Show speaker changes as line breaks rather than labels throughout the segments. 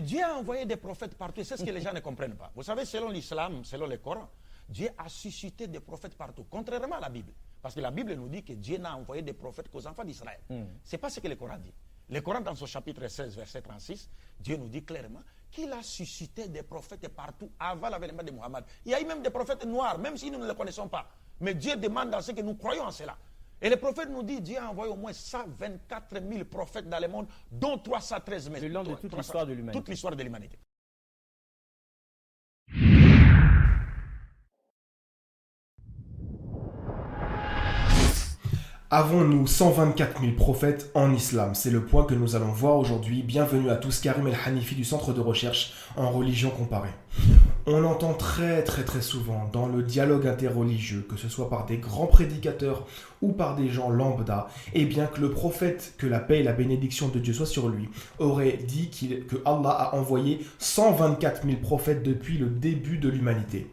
Dieu a envoyé des prophètes partout. C'est ce que les gens ne comprennent pas. Vous savez, selon l'islam, selon le Coran, Dieu a suscité des prophètes partout, contrairement à la Bible. Parce que la Bible nous dit que Dieu n'a envoyé des prophètes qu'aux enfants d'Israël. Ce n'est pas ce que le Coran dit. Le Coran, dans son chapitre 16, verset 36, Dieu nous dit clairement qu'il a suscité des prophètes partout avant l'avènement de Mohammed. Il y a eu même des prophètes noirs, même si nous ne les connaissons pas. Mais Dieu demande dans ce que nous croyons en cela. Et le prophète nous dit, Dieu a envoyé au moins 124 000 prophètes dans le monde, dont 313 000.
Le long de toute l'histoire de l'humanité.
Toute l'histoire de l'humanité.
Avons-nous 124 000 prophètes en islam? C'est le point que nous allons voir aujourd'hui. Bienvenue à tous, Karim El Hanifi du Centre de recherche en religion comparée. On entend très souvent dans le dialogue interreligieux, que ce soit par des grands prédicateurs ou par des gens lambda, eh bien que le prophète, que la paix et la bénédiction de Dieu soient sur lui, aurait dit que Allah a envoyé 124 000 prophètes depuis le début de l'humanité.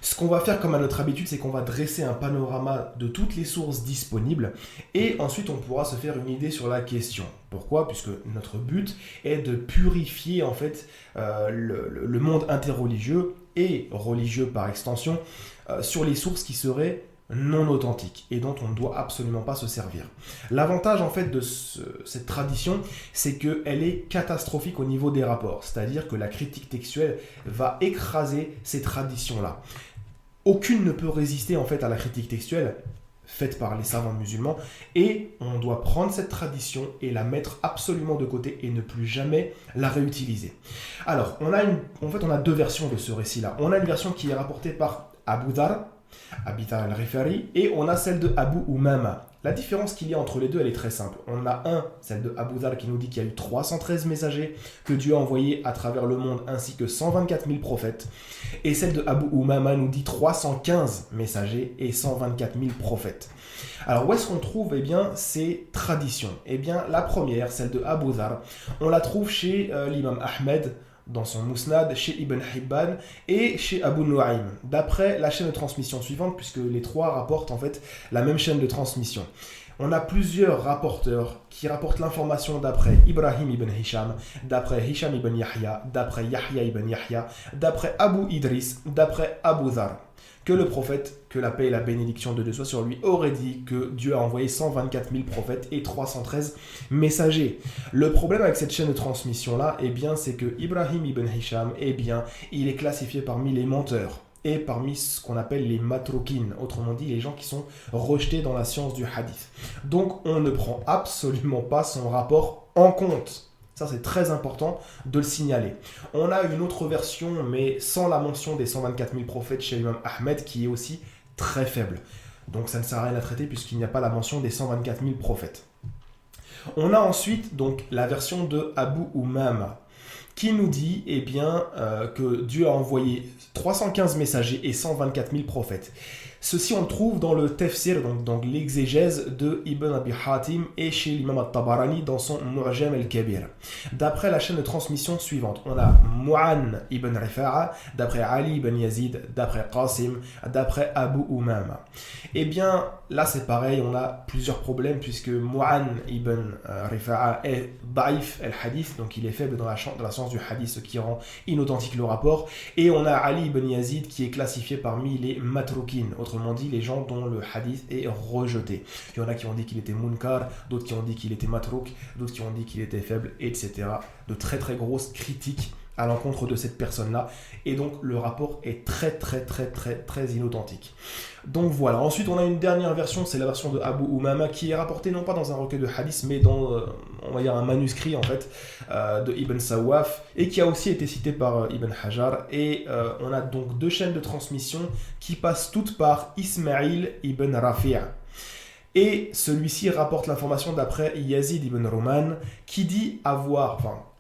Ce qu'on va faire comme à notre habitude, c'est qu'on va dresser un panorama de toutes les sources disponibles et ensuite on pourra se faire une idée sur la question. Pourquoi? Puisque notre but est de purifier en fait le monde interreligieux et religieux par extension sur les sources qui seraient non authentiques et dont on ne doit absolument pas se servir. L'avantage en fait de cette tradition, c'est qu'elle est catastrophique au niveau des rapports, c'est-à-dire que la critique textuelle va écraser ces traditions-là. Aucune ne peut résister en fait à la critique textuelle faite par les savants musulmans et on doit prendre cette tradition et la mettre absolument de côté et ne plus jamais la réutiliser. Alors, on a deux versions de ce récit-là. On a une version qui est rapportée par Abu Dhar, Abi Dhar al-Ghifari, et on a celle de Abu Umama. La différence qu'il y a entre les deux, elle est très simple. On a celle de Abu Dhar qui nous dit qu'il y a eu 313 messagers que Dieu a envoyés à travers le monde, ainsi que 124 000 prophètes. Et celle de Abu Umama nous dit 315 messagers et 124 000 prophètes. Alors où est-ce qu'on trouve ces traditions? La première, celle de Abu Dhar, on la trouve chez l'imam Ahmed, dans son Musnad, chez Ibn Hibban et chez Abu Nu'aym, d'après la chaîne de transmission suivante, puisque les trois rapportent en fait la même chaîne de transmission. On a plusieurs rapporteurs qui rapportent l'information d'après Ibrahim ibn Hisham, d'après Hisham ibn Yahya, d'après Yahya ibn Yahya, d'après Abu Idris, d'après Abu Dhar, que le prophète, que la paix et la bénédiction de Dieu soient sur lui, aurait dit que Dieu a envoyé 124 000 prophètes et 313 messagers. Le problème avec cette chaîne de transmission-là, c'est que Ibrahim ibn Hisham, il est classifié parmi les menteurs et parmi ce qu'on appelle les matroukin, autrement dit les gens qui sont rejetés dans la science du hadith. Donc on ne prend absolument pas son rapport en compte. Ça, c'est très important de le signaler. On a une autre version, mais sans la mention des 124 000 prophètes chez l'imam Ahmed, qui est aussi très faible. Donc, ça ne sert à rien à traiter puisqu'il n'y a pas la mention des 124 000 prophètes. On a ensuite donc la version de Abu Umama, qui nous dit que Dieu a envoyé 315 messagers et 124 000 prophètes. Ceci, on le trouve dans le tafsir, donc l'exégèse de Ibn Abi Hatim et chez l'imam al-Tabarani dans son Mu'jam al-Kabir. D'après la chaîne de transmission suivante, on a Mu'an ibn Rifa'a, d'après Ali ibn Yazid, d'après Qasim, d'après Abu Umama. Là c'est pareil, on a plusieurs problèmes puisque Mu'an ibn Rifa'a est daif al-hadith, donc il est faible dans la science du hadith, ce qui rend inauthentique le rapport. Et on a Ali ibn Yazid qui est classifié parmi les matroukin, autrement dit les gens dont le hadith est rejeté. Il y en a qui ont dit qu'il était munkar, d'autres qui ont dit qu'il était matrouk, d'autres qui ont dit qu'il était faible, etc. De très grosses critiques à l'encontre de cette personne-là. Et donc le rapport est très inauthentique. Donc voilà. Ensuite, on a une dernière version, c'est la version de Abu Umama qui est rapportée non pas dans un recueil de hadith, mais dans, on va dire, un manuscrit en fait de Ibn Sawaf et qui a aussi été cité par Ibn Hajar. Et on a donc deux chaînes de transmission qui passent toutes par Ismaïl ibn Rafi'. Et celui-ci rapporte l'information d'après Yazid ibn Ruman qui dit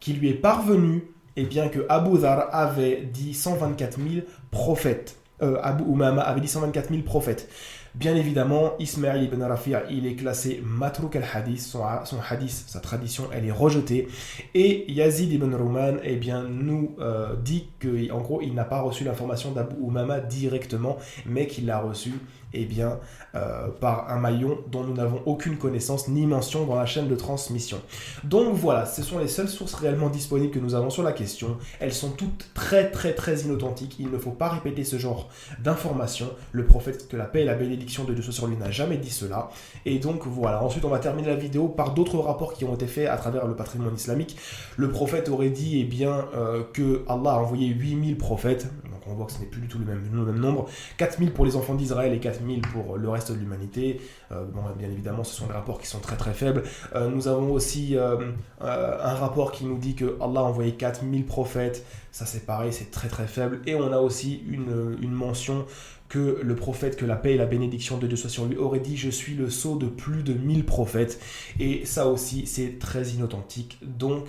qui lui est parvenu que Abu Dhar avait dit 124 000 prophètes. Abu Umama avait dit 124 000 prophètes. Bien évidemment, Ismaïl ibn Rafi' il est classé matrouk al-hadith, son hadith, sa tradition, elle est rejetée. Et Yazid ibn Ruman nous dit qu'en gros, il n'a pas reçu l'information d'Abu Umama directement, mais qu'il l'a reçue par un maillon dont nous n'avons aucune connaissance ni mention dans la chaîne de transmission. Donc voilà, ce sont les seules sources réellement disponibles que nous avons sur la question. Elles sont toutes très inauthentiques. Il ne faut pas répéter ce genre d'informations. Le prophète, que la paix et la bénédiction de Dieu soient sur lui, n'a jamais dit cela. Et donc voilà, ensuite on va terminer la vidéo par d'autres rapports qui ont été faits à travers le patrimoine islamique. Le prophète aurait dit que Allah a envoyé 8000 prophètes. Donc on voit que ce n'est plus du tout le même nombre. 4000 pour les enfants d'Israël et 4000 pour le reste de l'humanité. Bien évidemment, ce sont des rapports qui sont très faibles. Nous avons aussi un rapport qui nous dit que Allah a envoyé 4000 prophètes. Ça c'est pareil, c'est très faible. Et on a aussi une mention que le prophète, que la paix et la bénédiction de Dieu soient sur lui, aurait dit « Je suis le sceau de plus de 1000 prophètes ». Et ça aussi, c'est très inauthentique. Donc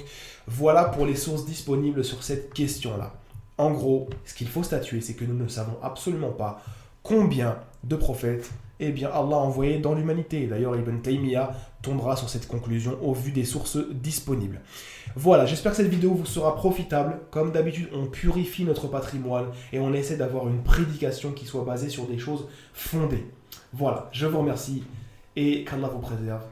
voilà pour les sources disponibles sur cette question-là. En gros, ce qu'il faut statuer, c'est que nous ne savons absolument pas combien de prophètes Allah a envoyé dans l'humanité. D'ailleurs, Ibn Taymiyyah tombera sur cette conclusion au vu des sources disponibles. Voilà, j'espère que cette vidéo vous sera profitable. Comme d'habitude, on purifie notre patrimoine et on essaie d'avoir une prédication qui soit basée sur des choses fondées. Voilà, je vous remercie et qu'Allah vous préserve.